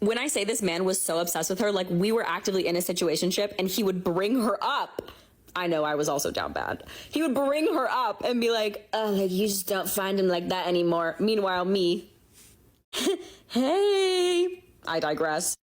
When I say this man was so obsessed with her, like we were actively in a situationship and he would bring her up. I know I was also down bad. He would bring her up and be like, oh, like you just don't find him like that anymore. Meanwhile, me, hey, I digress.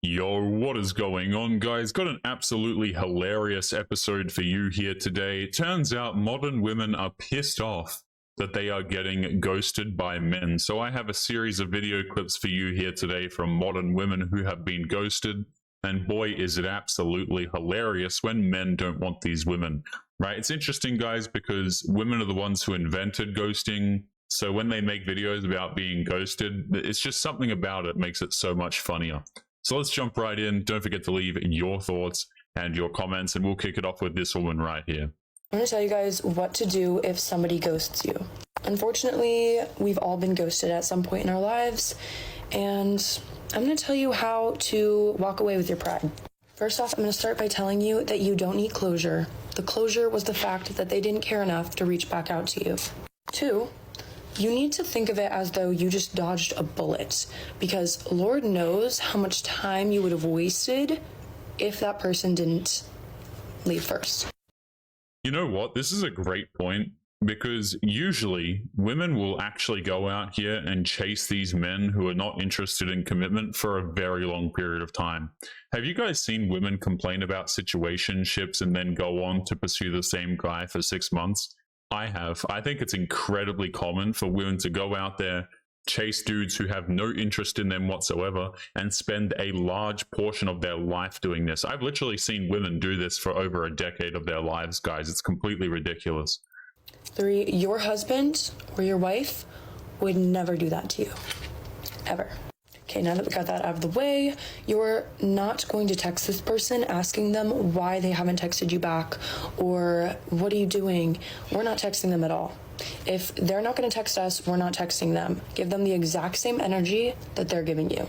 Yo, what is going on, guys? Got an absolutely hilarious episode for you here today. It turns out modern women are pissed off that they are getting ghosted by men. So I have a series of video clips for you here today from modern women who have been ghosted. And boy, is it absolutely hilarious when men don't want these women, right? It's interesting, guys, because women are the ones who invented ghosting. So when they make videos about being ghosted, it's just something about it makes it so much funnier. So let's jump right in. Don't forget to leave your thoughts and your comments, and we'll kick it off with this woman right here. I'm going to tell you guys what to do if somebody ghosts you. Unfortunately, we've all been ghosted at some point in our lives, and I'm going to tell you how to walk away with your pride. First off, I'm going to start by telling you that you don't need closure. The closure was the fact that they didn't care enough to reach back out to you. 2, you need to think of it as though you just dodged a bullet, because Lord knows how much time you would have wasted if that person didn't leave first. You know what? This is a great point, because usually women will actually go out here and chase these men who are not interested in commitment for a very long period of time. Have you guys seen women complain about situationships and then go on to pursue the same guy for 6 months? I have. I think it's incredibly common for women to go out there, chase dudes who have no interest in them whatsoever, and spend a large portion of their life doing this. I've literally seen women do this for over a decade of their lives, guys. It's completely ridiculous. 3, your husband or your wife would never do that to you. Ever. Okay, now that we got that out of the way, you're not going to text this person asking them why they haven't texted you back or what are you doing? We're not texting them at all. If they're not going to text us, we're not texting them. Give them the exact same energy that they're giving you.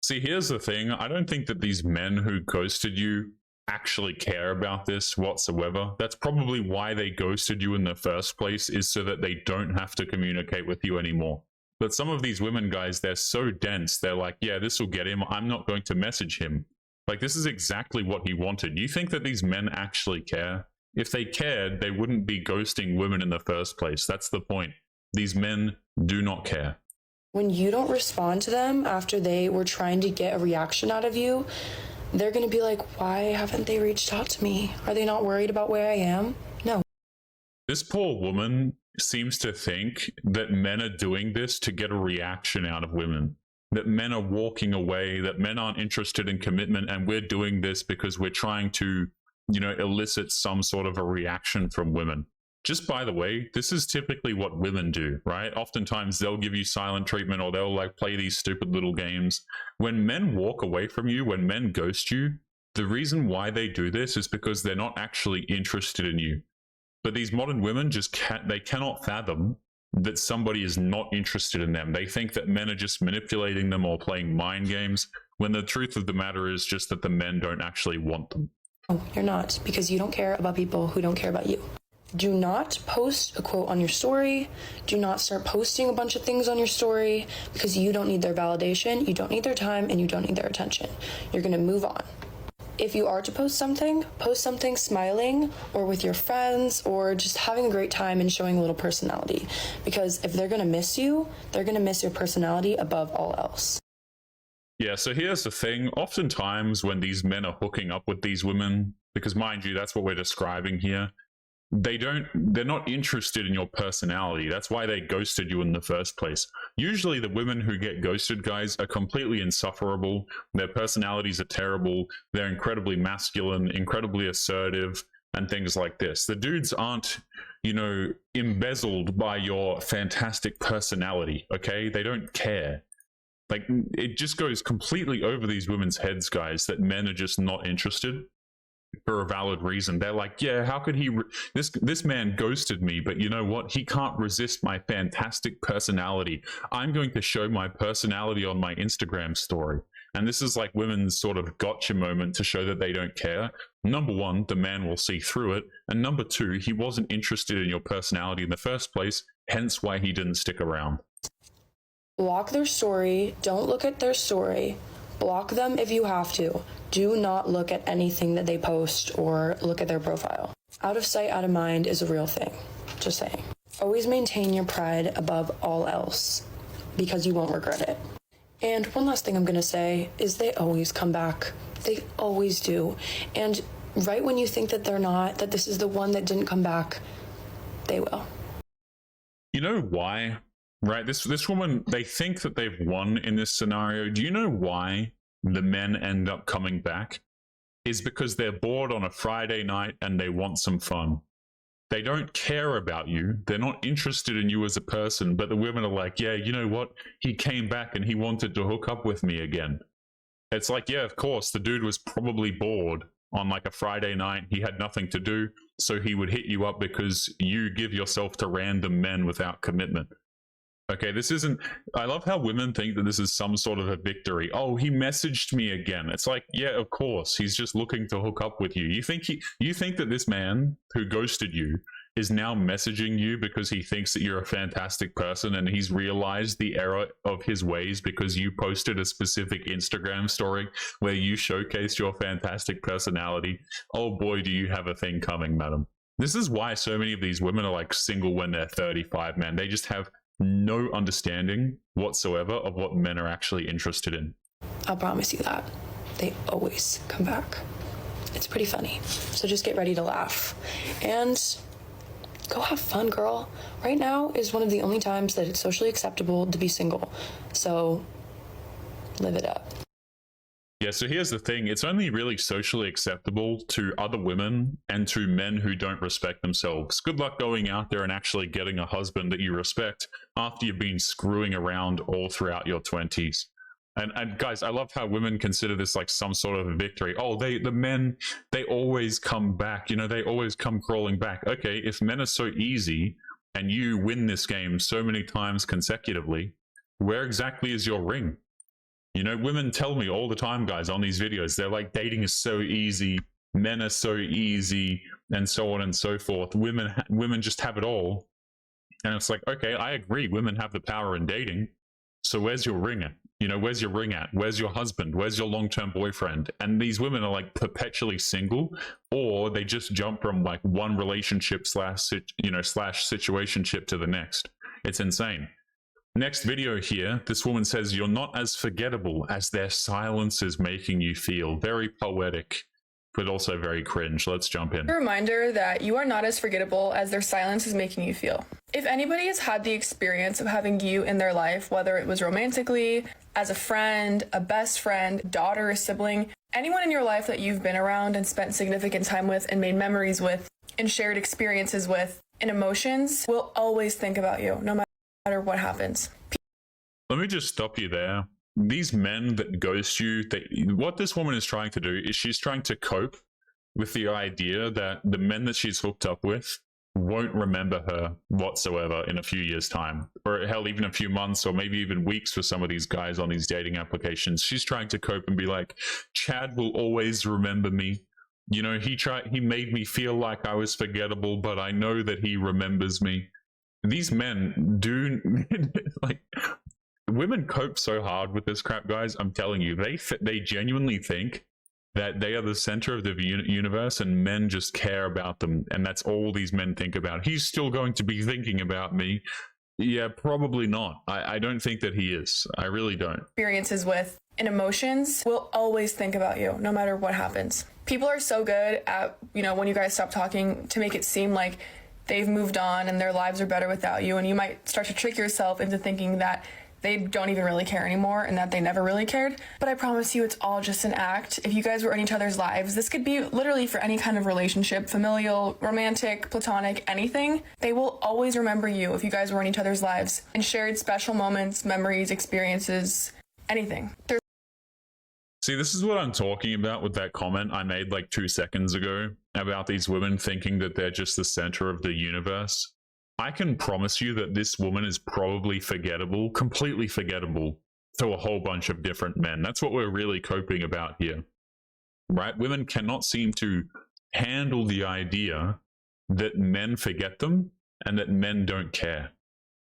See, here's the thing. I don't think that these men who ghosted you actually care about this whatsoever. That's probably why they ghosted you in the first place, is so that they don't have to communicate with you anymore. But some of these women, guys, they're so dense. They're like, yeah, this will get him. I'm not going to message him. Like, this is exactly what he wanted. You think that these men actually care? If they cared, they wouldn't be ghosting women in the first place. That's the point. These men do not care. When you don't respond to them after they were trying to get a reaction out of you, they're going to be like, why haven't they reached out to me? Are they not worried about where I am? No. This poor woman seems to think that men are doing this to get a reaction out of women, that men are walking away, that men aren't interested in commitment, and we're doing this because we're trying to, elicit some sort of a reaction from women. Just by the way, this is typically what women do, right? Oftentimes they'll give you silent treatment, or they'll like play these stupid little games. When men walk away from you, when men ghost you, the reason why they do this is because they're not actually interested in you. But these modern women just cannot fathom that somebody is not interested in them. They think that men are just manipulating them or playing mind games, when the truth of the matter is just that the men don't actually want them. No, you're not, because you don't care about people who don't care about you. Do not post a quote on your story. Do not start posting a bunch of things on your story, because you don't need their validation, you don't need their time, and you don't need their attention. You're going to move on. If you are to post something smiling or with your friends or just having a great time and showing a little personality. Because if they're going to miss you, they're going to miss your personality above all else. Yeah, so here's the thing. Oftentimes when these men are hooking up with these women, because mind you, that's what we're describing here, they're not interested in your personality. That's why they ghosted you in the first place. Usually the women who get ghosted, guys, are completely insufferable. Their personalities are terrible. They're incredibly masculine, incredibly assertive, and things like this. The dudes aren't, embezzled by your fantastic personality, okay? They don't care. Like, it just goes completely over these women's heads, guys, that men are just not interested. For a valid reason. They're like, yeah, how could he this man ghosted me, but you know what, he can't resist my fantastic personality. I'm going to show my personality on my Instagram story. And this is like women's sort of gotcha moment to show that they don't care. Number one, the man will see through it. And number two, he wasn't interested in your personality in the first place, hence why he didn't stick around. Block their story. Don't look at their story. Block them if you have to. Do not look at anything that they post or look at their profile. Out of sight, out of mind is a real thing. Just saying. Always maintain your pride above all else, because you won't regret it. And one last thing I'm going to say is they always come back. They always do. And right when you think that they're not, that this is the one that didn't come back, they will. You know why? Right? This woman, they think that they've won in this scenario. Do you know why the men end up coming back? Is because they're bored on a Friday night and they want some fun. They don't care about you. They're not interested in you as a person, but the women are like, yeah, you know what? He came back and he wanted to hook up with me again. It's like, yeah, of course, the dude was probably bored on like a Friday night. He had nothing to do, so he would hit you up because you give yourself to random men without commitment. Okay, this isn't... I love how women think that this is some sort of a victory. Oh, he messaged me again. It's like, yeah, of course. He's just looking to hook up with you. You think that this man who ghosted you is now messaging you because he thinks that you're a fantastic person and he's realized the error of his ways because you posted a specific Instagram story where you showcased your fantastic personality. Oh boy, do you have a thing coming, madam. This is why so many of these women are like single when they're 35, man. They just have no understanding whatsoever of what men are actually interested in. I'll promise you that. They always come back. It's pretty funny. So just get ready to laugh. And go have fun, girl. Right now is one of the only times that it's socially acceptable to be single. So live it up. Yeah, so here's the thing. It's only really socially acceptable to other women and to men who don't respect themselves. Good luck going out there and actually getting a husband that you respect after you've been screwing around all throughout your 20s. And guys, I love how women consider this like some sort of a victory. Oh, the men, they always come back. You know, they always come crawling back. Okay, if men are so easy and you win this game so many times consecutively, where exactly is your ring? You know, women tell me all the time, guys, on these videos, they're like, dating is so easy, men are so easy, and so on and so forth. Women just have it all. And it's like, okay, I agree, women have the power in dating. So where's your ring at? You know, where's your ring at? Where's your husband? Where's your long-term boyfriend? And these women are like perpetually single, or they just jump from like one relationship slash situationship to the next. It's insane. Next video here, this woman says, you're not as forgettable as their silence is making you feel. Very poetic, but also very cringe. Let's jump in. A reminder that you are not as forgettable as their silence is making you feel. If anybody has had the experience of having you in their life, whether it was romantically, as a friend, a best friend, daughter, a sibling, anyone in your life that you've been around and spent significant time with and made memories with and shared experiences with and emotions, will always think about you, no matter what happens. Let me just stop you there. These men that ghost you, what this woman is trying to do is she's trying to cope with the idea that the men that she's hooked up with won't remember her whatsoever in a few years' time, or hell, even a few months, or maybe even weeks for some of these guys on these dating applications. She's trying to cope and be like, Chad will always remember me. You know, he made me feel like I was forgettable, but I know that he remembers me. These men do like, women cope so hard with this crap, guys. I'm telling you, they genuinely think that they are the center of the universe and men just care about them, and that's all these men think about. He's still going to be thinking about me. Yeah, probably not. I don't think that he is. I really don't. Experiences with and emotions will always think about you, no matter what happens. People are so good at, you know, when you guys stop talking, to make it seem like they've moved on and their lives are better without you, and you might start to trick yourself into thinking that they don't even really care anymore and that they never really cared. But I promise you, it's all just an act. If you guys were in each other's lives, this could be literally for any kind of relationship, familial, romantic, platonic, anything. They will always remember you if you guys were in each other's lives and shared special moments, memories, experiences, anything. See, this is what I'm talking about with that comment I made like 2 seconds ago about these women thinking that they're just the center of the universe. I can promise you that this woman is probably forgettable, completely forgettable, to a whole bunch of different men. That's what we're really coping about here, right? Women cannot seem to handle the idea that men forget them and that men don't care.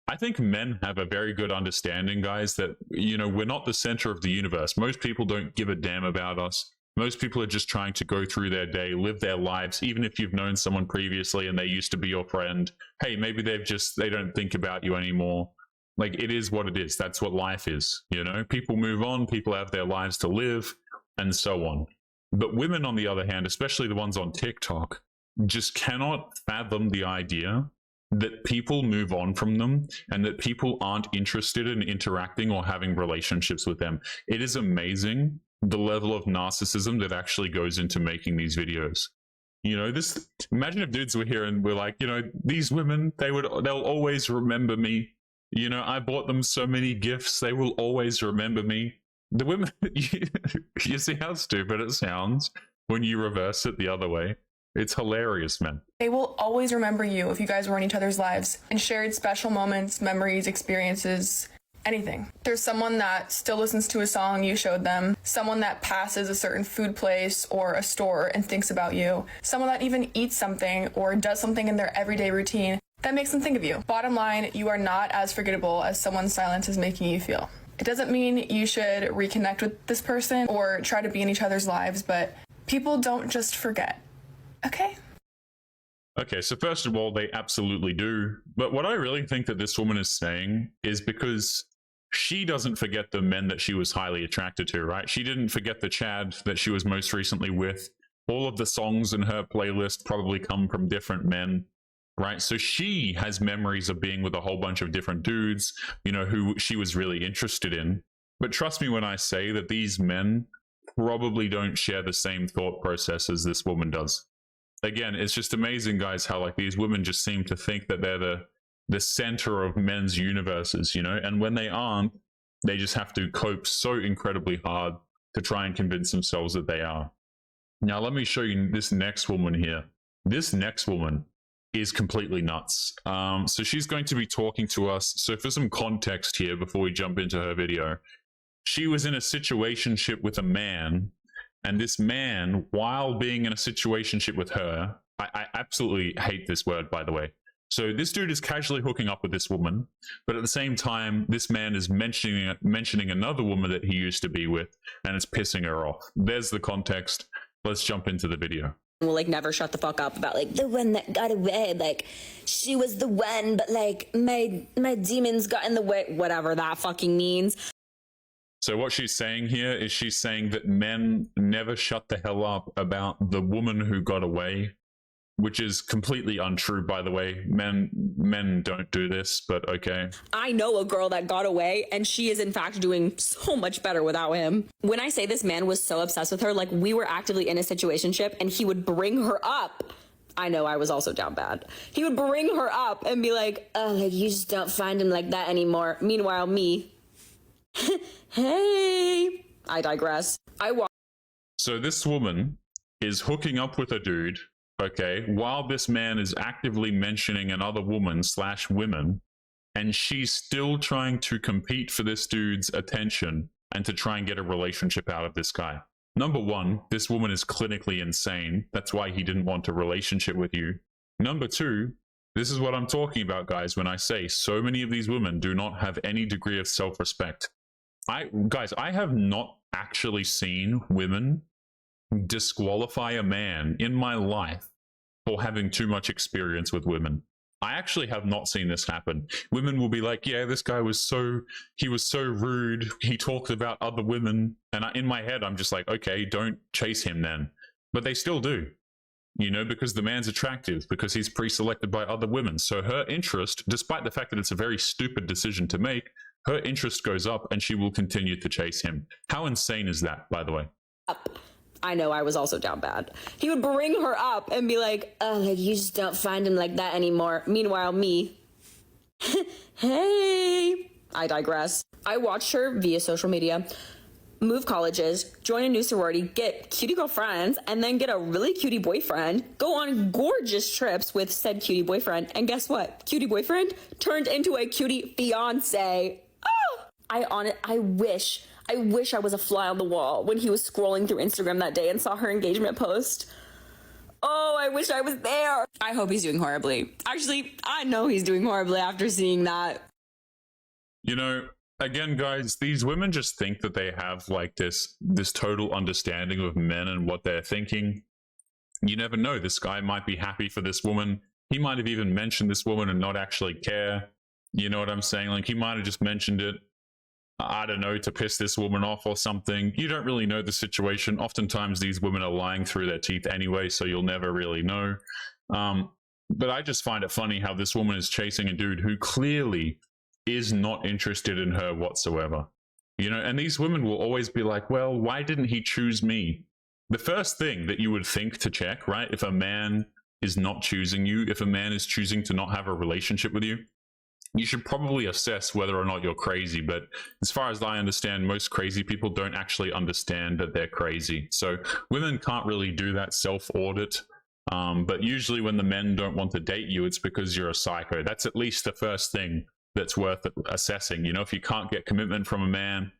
I think men have a very good understanding, guys, that, you know, we're not the center of the universe. Most people don't give a damn about us. Most people are just trying to go through their day, live their lives. Even if you've known someone previously and they used to be your friend, hey, maybe they don't think about you anymore. Like, it is what it is. That's what life is. You know, people move on, people have their lives to live, and so on. But women, on the other hand, especially the ones on TikTok, just cannot fathom the idea that people move on from them and that people aren't interested in interacting or having relationships with them. It is amazing the level of narcissism that actually goes into making these videos. You know, this, imagine if dudes were here and we're like, you know, these women, they'll always remember me. You know, I bought them so many gifts, they will always remember me. The women, you see how stupid it sounds when you reverse it the other way? It's hilarious, man. They will always remember you if you guys were in each other's lives and shared special moments, memories, experiences, anything. There's someone that still listens to a song you showed them, someone that passes a certain food place or a store and thinks about you, someone that even eats something or does something in their everyday routine that makes them think of you. Bottom line, you are not as forgettable as someone's silence is making you feel. It doesn't mean you should reconnect with this person or try to be in each other's lives, but people don't just forget. Okay. Okay, so first of all, they absolutely do. But what I really think that this woman is saying is because she doesn't forget the men that she was highly attracted to, right? She didn't forget the Chad that she was most recently with. All of the songs in her playlist probably come from different men, right? So she has memories of being with a whole bunch of different dudes, you know, who she was really interested in. But trust me when I say that these men probably don't share the same thought process as this woman does. Again, it's just amazing, guys, how like these women just seem to think that they're the center of men's universes, you know, and when they aren't, they just have to cope so incredibly hard to try and convince themselves that they are. Now, let me show you this next woman here. This next woman is completely nuts. So she's going to be talking to us. So for some context here, before we jump into her video, she was in a situationship with a man. And this man, while being in a situationship with her, I absolutely hate this word, by the way. So this dude is casually hooking up with this woman, but at the same time, this man is mentioning another woman that he used to be with, and it's pissing her off. There's the context. Let's jump into the video. Will like never shut the fuck up about like the one that got away, like she was the one, but like my demons got in the way, whatever that fucking means. So what she's saying here is she's saying that men never shut the hell up about the woman who got away, which is completely untrue, by the way. Men don't do this, but okay. I know a girl that got away, and she is in fact doing so much better without him. When I say this man was so obsessed with her, like we were actively in a situationship, and he would bring her up. I know I was also down bad. He would bring her up and be like, oh, like you just don't find him like that anymore. Meanwhile, me... Hey, I digress. So this woman is hooking up with a dude, okay, while this man is actively mentioning another woman / women, and she's still trying to compete for this dude's attention and to try and get a relationship out of this guy. Number one, this woman is clinically insane. That's why he didn't want a relationship with you. Number two, this is what I'm talking about, guys, when I say so many of these women do not have any degree of self-respect. I have not actually seen women disqualify a man in my life for having too much experience with women. I actually have not seen this happen. Women will be like, yeah, this guy was so rude. He talked about other women. And in my head, I'm just like, okay, don't chase him then. But they still do, you know, because the man's attractive, because he's pre-selected by other women. So her interest, despite the fact that it's a very stupid decision to make, her interest goes up and she will continue to chase him. How insane is that, by the way? I know I was also down bad. He would bring her up and be like, oh, like you just don't find him like that anymore. Meanwhile, me... Hey, I digress. I watched her via social media, move colleges, join a new sorority, get cutie girlfriends, and then get a really cutie boyfriend, go on gorgeous trips with said cutie boyfriend, and guess what? Cutie boyfriend turned into a cutie fiance. I wish I was a fly on the wall when he was scrolling through Instagram that day and saw her engagement post. Oh, I wish I was there. I hope he's doing horribly. Actually, I know he's doing horribly after seeing that. You know, again, guys, these women just think that they have like this total understanding of men and what they're thinking. You never know. This guy might be happy for this woman. He might have even mentioned this woman and not actually care. You know what I'm saying? Like, he might have just mentioned it, I don't know, to piss this woman off or something. You don't really know the situation. Oftentimes these women are lying through their teeth anyway, so you'll never really know. But I just find it funny how this woman is chasing a dude who clearly is not interested in her whatsoever. You know, and these women will always be like, well, why didn't he choose me? The first thing that you would think to check, right? If a man is not choosing you, if a man is choosing to not have a relationship with you, you should probably assess whether or not you're crazy. But as far as I understand, most crazy people don't actually understand that they're crazy. So women can't really do that self-audit. But usually when the men don't want to date you, it's because you're a psycho. That's at least the first thing that's worth assessing. You know, if you can't get commitment from a man,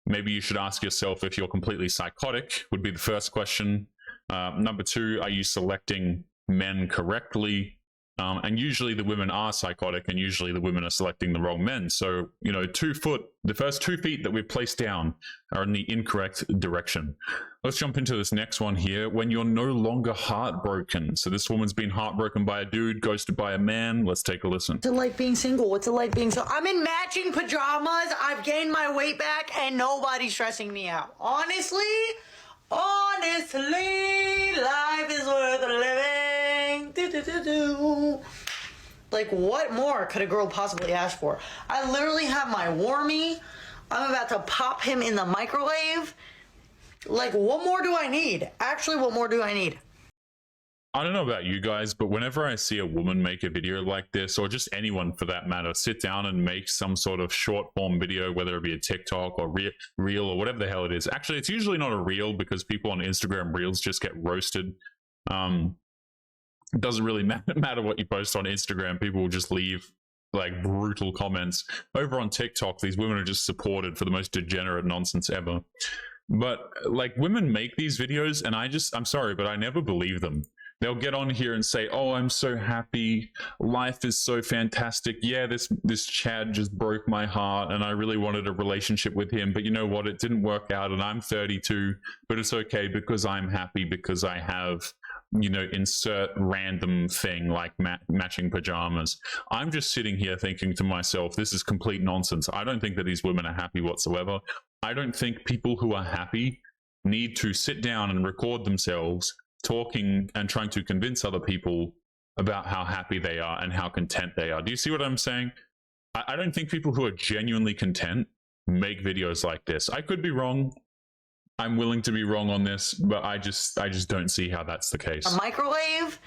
maybe you should ask yourself if you're completely psychotic, would be the first question. Number two, are you selecting men correctly? And usually the women are psychotic, and usually the women are selecting the wrong men. So, you know, the first 2 feet that we've placed down are in the incorrect direction. Let's jump into this next one here. When you're no longer heartbroken. So this woman's been heartbroken by a dude, ghosted by a man. Let's take a listen. What's it like being single? What's it like being so? I'm in matching pajamas. I've gained my weight back, and nobody's stressing me out. Honestly, life is worth living. Do. Like, what more could a girl possibly ask for? I literally have my warmie. I'm about to pop him in the microwave. Like, what more do I need? Actually, what more do I need? I don't know about you guys, but whenever I see a woman make a video like this, or just anyone for that matter, sit down and make some sort of short form video, whether it be a TikTok or reel or whatever the hell it is. Actually, it's usually not a reel because people on Instagram reels just get roasted. It doesn't really matter what you post on Instagram. People will just leave like brutal comments. Over on TikTok, these women are just supported for the most degenerate nonsense ever. But like, women make these videos and I'm sorry, but I never believe them. They'll get on here and say, oh, I'm so happy. Life is so fantastic. Yeah, this Chad just broke my heart and I really wanted a relationship with him. But you know what? It didn't work out and I'm 32, but it's okay because I'm happy because I have, you know, insert random thing like matching pajamas. I'm just sitting here thinking to myself, this is complete nonsense. I don't think that these women are happy whatsoever. I don't think people who are happy need to sit down and record themselves talking and trying to convince other people about how happy they are and how content they are. Do you see what I'm saying? I don't think people who are genuinely content make videos like this. I could be wrong. I'm willing to be wrong on this, but I just don't see how that's the case. A microwave?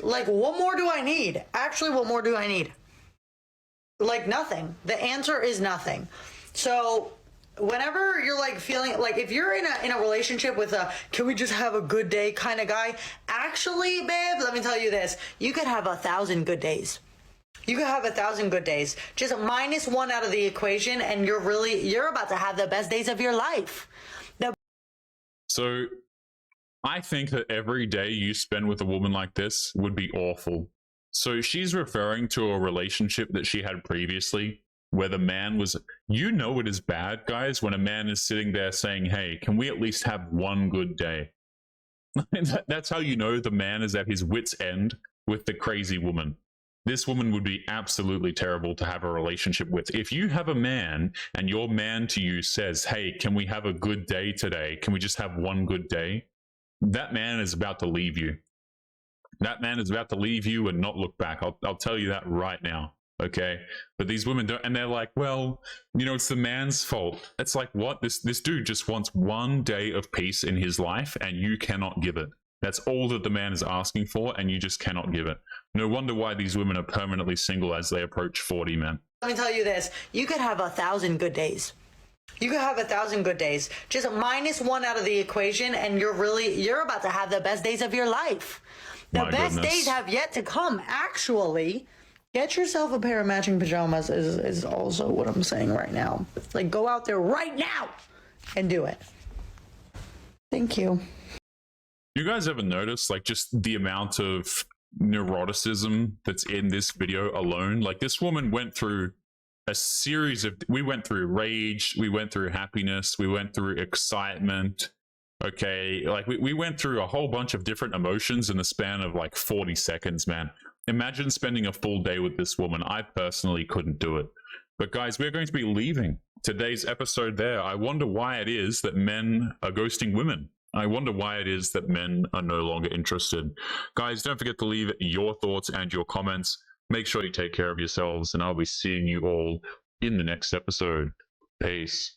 Like, what more do I need? Actually, what more do I need? Like, nothing. The answer is nothing. So whenever you're like feeling like, if you're in a relationship with a can we just have a good day kind of guy, actually, babe, let me tell you this, you could have 1,000 good days. You could have 1,000 good days. Just minus one out of the equation and you're about to have the best days of your life. So I think that every day you spend with a woman like this would be awful. So she's referring to a relationship that she had previously where the man was, you know, it is bad, guys, when a man is sitting there saying, hey, can we at least have one good day? That's how you know the man is at his wit's end with the crazy woman. This woman would be absolutely terrible to have a relationship with. If you have a man and your man to you says, hey, can we have a good day today? Can we just have one good day? That man is about to leave you. That man is about to leave you and not look back. I'll tell you that right now. Okay. But these women don't, and they're like, well, you know, it's the man's fault. It's like, what? This dude just wants one day of peace in his life and you cannot give it. That's all that the man is asking for, and you just cannot give it. No wonder why these women are permanently single as they approach 40, man. Let me tell you this, you could have 1,000 good days. You could have 1,000 good days. Just minus one out of the equation and you're about to have the best days of your life. The best days have yet to come, actually. Get yourself a pair of matching pajamas is also what I'm saying right now. Like, go out there right now and do it. Thank you. You guys ever notice, like, just the amount of neuroticism that's in this video alone? Like, this woman went through a series of, we went through rage, we went through happiness, we went through excitement. Okay, like we went through a whole bunch of different emotions in the span of like 40 seconds, man. Imagine spending a full day with this woman. I personally couldn't do it. But guys, we're going to be leaving today's episode there. I wonder why it is that men are ghosting women. I wonder why it is that men are no longer interested. Guys, don't forget to leave your thoughts and your comments. Make sure you take care of yourselves, and I'll be seeing you all in the next episode. Peace.